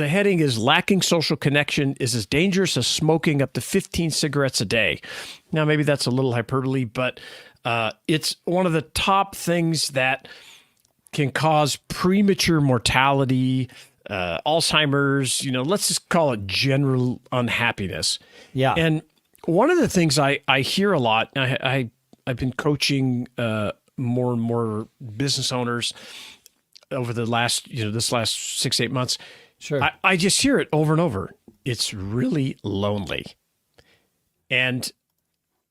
The heading is lacking social connection is as dangerous as smoking up to 15 cigarettes a day. Now, maybe that's a little hyperbole, but it's one of the top things that can cause premature mortality, Alzheimer's, let's just call it general unhappiness. Yeah. And one of the things I hear a lot, I've been coaching more and more business owners over the last, this last 6-8 months. Sure. I just hear it over and over. It's really lonely. And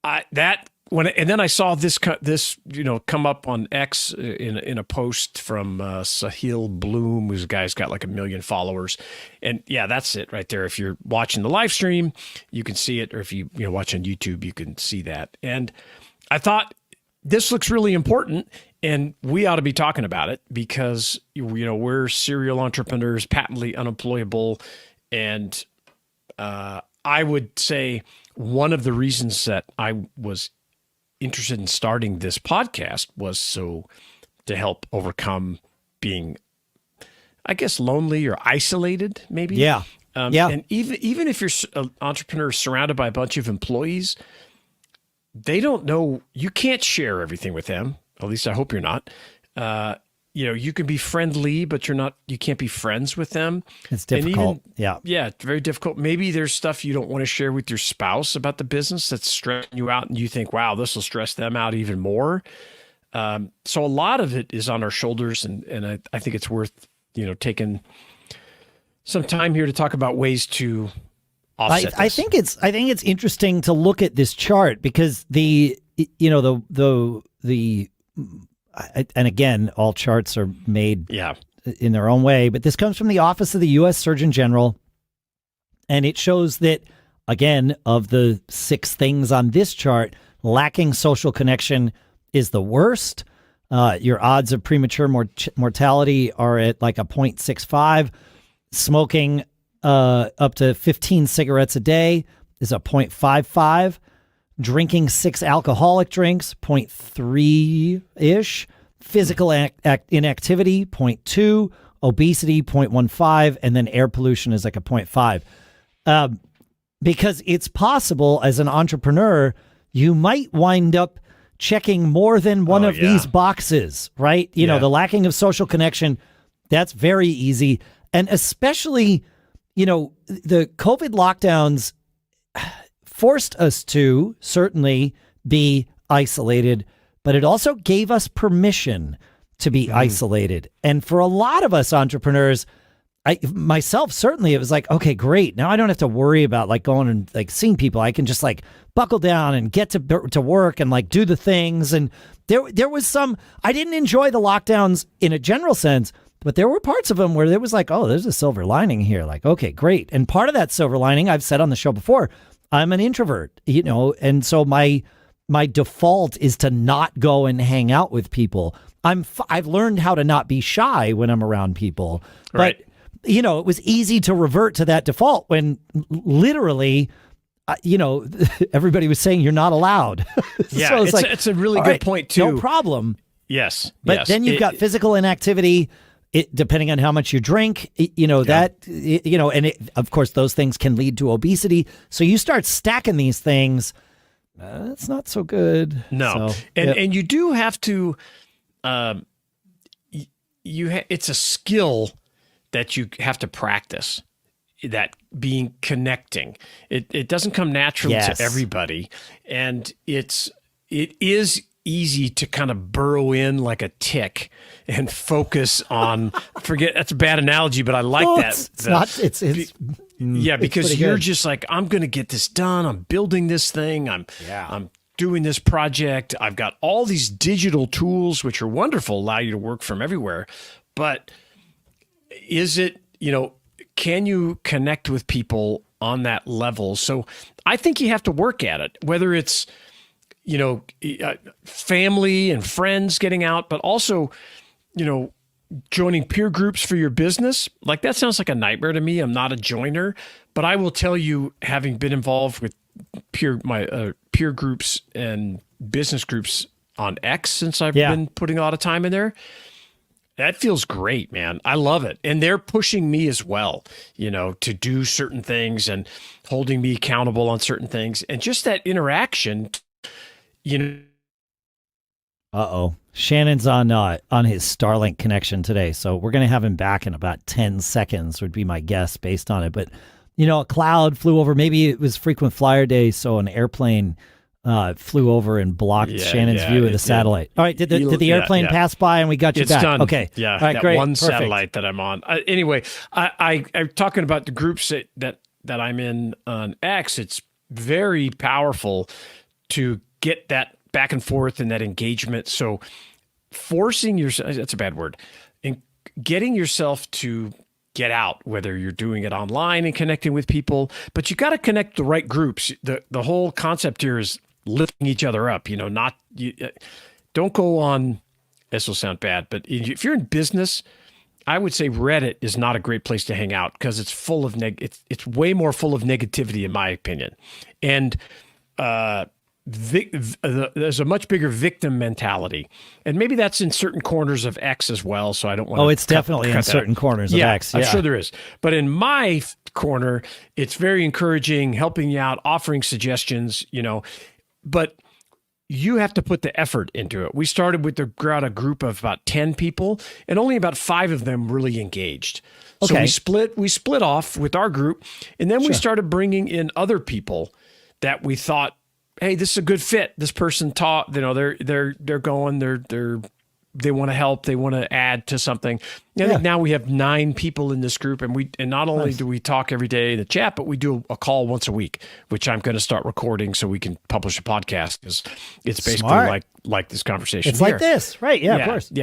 then I saw this come up on X in a post from Sahil Bloom, who's a guy's got like 1 million followers. And yeah, that's it right there. If you're watching the live stream, you can see it. Or if you watch on YouTube, you can see that. And I thought this looks really important and we ought to be talking about it because, we're serial entrepreneurs, patently unemployable. And I would say one of the reasons that I was interested in starting this podcast was to help overcome being, I guess, lonely or isolated, maybe. Yeah. And even if you're an entrepreneur surrounded by a bunch of employees, they don't know, you can't share everything with them. At least I hope you're not. You can be friendly, but you can't be friends with them. It's difficult. Yeah, it's very difficult. Maybe there's stuff you don't want to share with your spouse about the business that's stressing you out, and you think, wow, this will stress them out even more. So a lot of it is on our shoulders, and I think it's worth, taking some time here to talk about ways to offset this. I think it's interesting to look at this chart because and again, all charts are made in their own way, but this comes from the Office of the U.S. Surgeon General, and it shows that, again, of the 6 things on this chart, lacking social connection is the worst. Your odds of premature mortality are at like a 0.65. Smoking up to 15 cigarettes a day is a 0.55. Drinking 6 alcoholic drinks, 0.3-ish. Physical inactivity, 0.2. Obesity, 0.15. And then air pollution is like a 0.5. Because it's possible as an entrepreneur, you might wind up checking more than one of these boxes, right? The lacking of social connection, that's very easy. And especially, the COVID lockdowns forced us to certainly be isolated, but it also gave us permission to be isolated. And for a lot of us entrepreneurs, myself, certainly, it was like, okay, great. Now I don't have to worry about like going and like seeing people. I can just like buckle down and get to work and like do the things. And there was I didn't enjoy the lockdowns in a general sense, but there were parts of them where there was like, oh, there's a silver lining here. Like, okay, great. And part of that silver lining, I've said on the show before, I'm an introvert, and so my default is to not go and hang out with people. I've learned how to not be shy when I'm around people. Right. But, it was easy to revert to that default when literally, everybody was saying you're not allowed. Yeah, so it's a really good point too. No problem. Yes. But then you've got physical inactivity. Depending on how much you drink, and of course, those things can lead to obesity. So you start stacking these things. It's not so good. No. So, and you do have to, it's a skill that you have to practice, that being connecting. It doesn't come naturally to everybody. And it is easy to kind of burrow in like a tick and focus on that's a bad analogy, but I like that. Because you're just like, I'm going to get this done. I'm building this thing. I'm doing this project. I've got all these digital tools, which are wonderful, allow you to work from everywhere. But is it, can you connect with people on that level? So I think you have to work at it, whether it's, family and friends getting out, but also, joining peer groups for your business. Like that sounds like a nightmare to me. I'm not a joiner, but I will tell you, having been involved with peer groups and business groups on X since I've been putting a lot of time in there, That feels great, man. I love it. And they're pushing me as well, to do certain things and holding me accountable on certain things. And just that interaction, Uh-oh. Shannon's on his Starlink connection today, so we're going to have him back in about 10 seconds would be my guess based on it. But, a cloud flew over. Maybe it was frequent flyer day, so an airplane flew over and blocked Shannon's view of the satellite. All right, did the airplane pass by and we got you it's back? Done. Okay. Yeah, all right, that great. one Perfect. satellite that I'm on. Anyway, I'm talking about the groups that I'm in on X. It's very powerful to get that back and forth and that engagement. So forcing yourself, that's a bad word, and getting yourself to get out, whether you're doing it online and connecting with people, but you got to connect the right groups. The whole concept here is lifting each other up, don't go on, this will sound bad, but if you're in business, I would say Reddit is not a great place to hang out because it's full of it's way more full of negativity in my opinion. And, there's a much bigger victim mentality, and maybe that's in certain corners of X as well. So I don't want. Oh, it's definitely in certain corners of X. Yeah, I'm sure there is. But in my corner, it's very encouraging, helping you out, offering suggestions. But you have to put the effort into it. We started with a group of about 10 people, and only about 5 of them really engaged. So we split off with our group, and then we started bringing in other people that we thought, hey, this is a good fit. This person taught, they're going, they want to help, they want to add to something. I think now we have 9 people in this group, and not only do we talk every day in the chat, but we do a call once a week, which I'm going to start recording so we can publish a podcast, because it's basically like this conversation. It's here. Like this, right? Yeah, of course. Yeah.